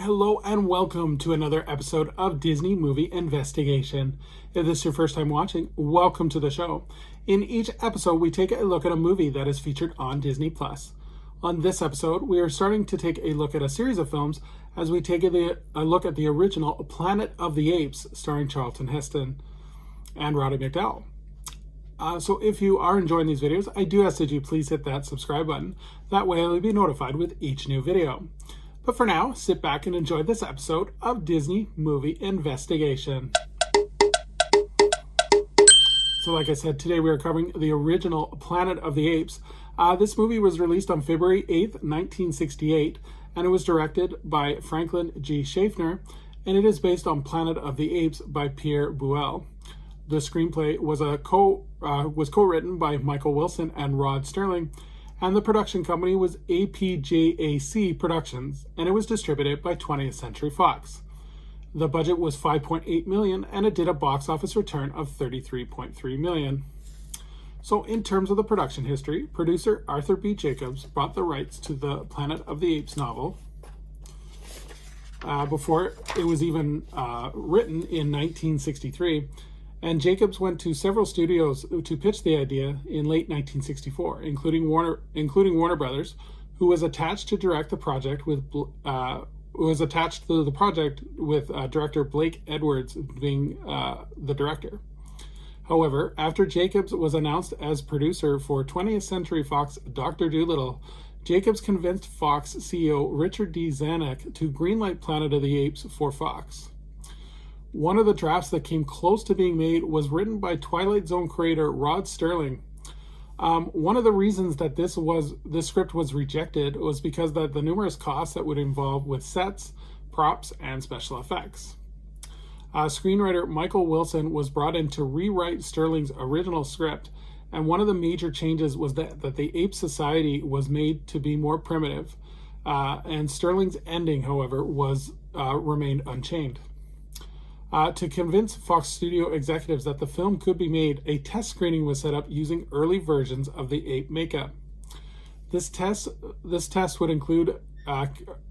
Hello and welcome to another episode of Disney Movie Investigation. If this is your first time watching, welcome to the show. In each episode, we take a look at a movie that is featured on Disney+. On this episode, we are starting to take a look at a series of films as we take a look at the original Planet of the Apes starring Charlton Heston and Roddy McDowell. So if you are enjoying these videos, I do ask that you please hit that subscribe button. That way you'll be notified with each new video. But for now, sit back and enjoy this episode of Disney Movie Investigation. So like I said, today we are covering the original Planet of the Apes. This movie was released on February 8th, 1968, and it was directed by Franklin G. Schaffner, and it is based on Planet of the Apes by Pierre Boulle. The screenplay was co-written by Michael Wilson and Rod Sterling, and the production company was APJAC Productions, and it was distributed by 20th Century Fox. The budget was $5.8 million, and it did a box office return of $33.3 million. So in terms of the production history, producer Arthur B. Jacobs bought the rights to the Planet of the Apes novel before it was even written in 1963. And Jacobs went to several studios to pitch the idea in late 1964, including Warner Brothers, who was attached to direct the project with director Blake Edwards being the director. However, after Jacobs was announced as producer for 20th Century Fox Dr. Dolittle, Jacobs convinced Fox CEO Richard D. Zanuck to greenlight Planet of the Apes for Fox. One of the drafts that came close to being made was written by Twilight Zone creator Rod Sterling. One of the reasons that this script was rejected was because of the numerous costs that would involve with sets, props, and special effects. Screenwriter Michael Wilson was brought in to rewrite Sterling's original script, and one of the major changes was that the ape society was made to be more primitive, and Sterling's ending, however, remained unchanged. To convince Fox Studio executives that the film could be made, a test screening was set up using early versions of the ape makeup. This test would include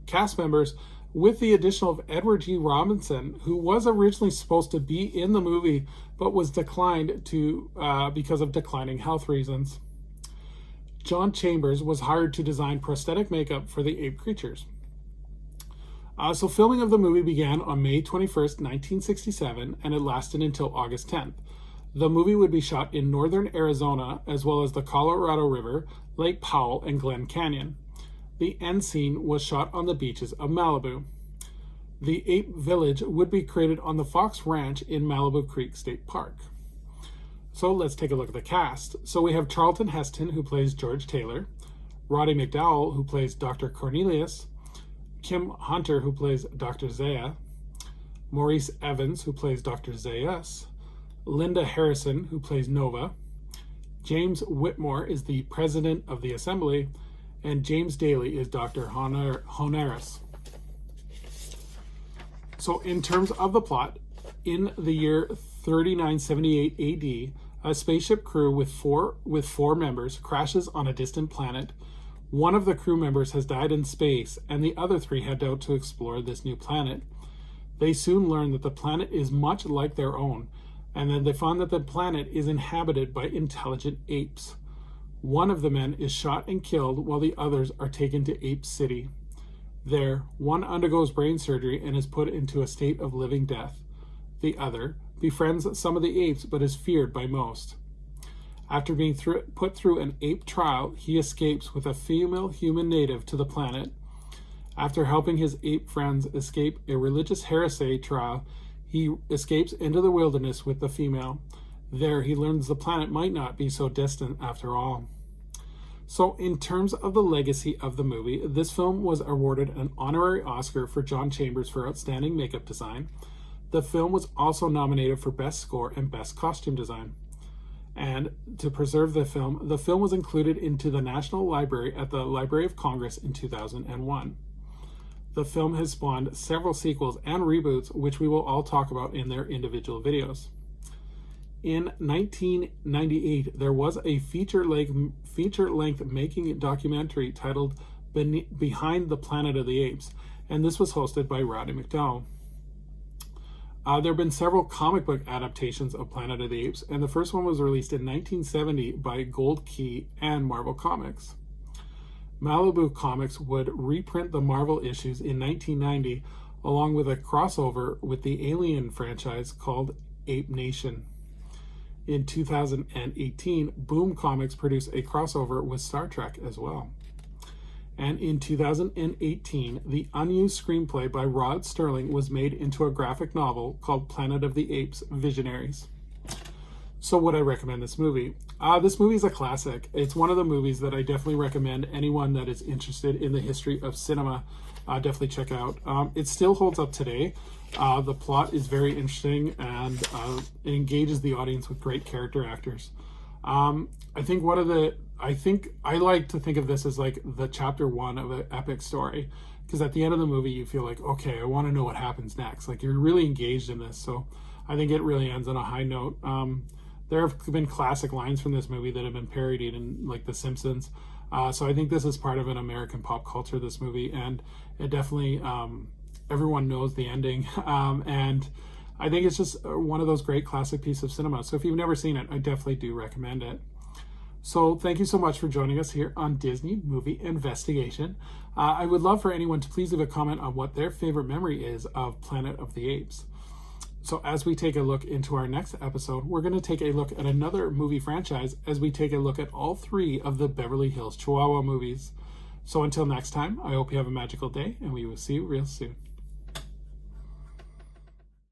cast members with the addition of Edward G. Robinson, who was originally supposed to be in the movie, but was declined because of declining health reasons. John Chambers was hired to design prosthetic makeup for the ape creatures. So filming of the movie began on May 21st, 1967, and it lasted until August 10th. The movie would be shot in northern Arizona, as well as the Colorado River, Lake Powell, and Glen Canyon. The end scene was shot on the beaches of Malibu. The Ape Village would be created on the Fox Ranch in Malibu Creek State Park. So let's take a look at the cast. So we have Charlton Heston, who plays George Taylor, Roddy McDowell, who plays Dr. Cornelius, Kim Hunter, who plays Dr. Zaya, Maurice Evans, who plays Dr. Zayas, Linda Harrison, who plays Nova, James Whitmore is the president of the assembly, and James Daly is Dr. Honoris. So in terms of the plot, in the year 3978 AD, a spaceship crew with four members crashes on a distant planet. One of the crew members has died in space, and the other three head out to explore this new planet. They soon learn that the planet is much like their own, and then they find that the planet is inhabited by intelligent apes. One of the men is shot and killed, while the others are taken to Ape City. There, one undergoes brain surgery and is put into a state of living death. The other befriends some of the apes, but is feared by most. After being put through an ape trial, he escapes with a female human native to the planet. After helping his ape friends escape a religious heresy trial, he escapes into the wilderness with the female. There, he learns the planet might not be so distant after all. So, in terms of the legacy of the movie, this film was awarded an honorary Oscar for John Chambers for outstanding makeup design. The film was also nominated for Best Score and Best Costume Design. And to preserve the film was included into the National Library at the Library of Congress in 2001. The film has spawned several sequels and reboots, which we will all talk about in their individual videos. In 1998, there was a feature-length making documentary titled behind the Planet of the Apes, and this was hosted by Roddy McDowell. There have been several comic book adaptations of Planet of the Apes, and the first one was released in 1970 by Gold Key and Marvel Comics. Malibu Comics would reprint the Marvel issues in 1990, along with a crossover with the Alien franchise called Ape Nation. In 2018, Boom Comics produced a crossover with Star Trek as well. And in 2018, the unused screenplay by Rod Sterling was made into a graphic novel called Planet of the Apes: Visionaries. So would I recommend this movie? This movie is a classic. It's one of the movies that I definitely recommend anyone that is interested in the history of cinema definitely check out. It still holds up today. The plot is very interesting, and it engages the audience with great character actors. I think I like to think of this as like the chapter 1 of an epic story, because at the end of the movie you feel like, okay, I want to know what happens next. Like, you're really engaged in this. So I think it really ends on a high note. There have been classic lines from this movie that have been parodied in like The Simpsons. So I think this is part of an American pop culture, this movie, and it definitely, everyone knows the ending. And I think it's just one of those great classic pieces of cinema. So if you've never seen it, I definitely do recommend it. So thank you so much for joining us here on Disney Movie Investigation. I would love for anyone to please leave a comment on what their favorite memory is of Planet of the Apes. So as we take a look into our next episode, we're going to take a look at another movie franchise as we take a look at all 3 of the Beverly Hills Chihuahua movies. So until next time, I hope you have a magical day, and we will see you real soon.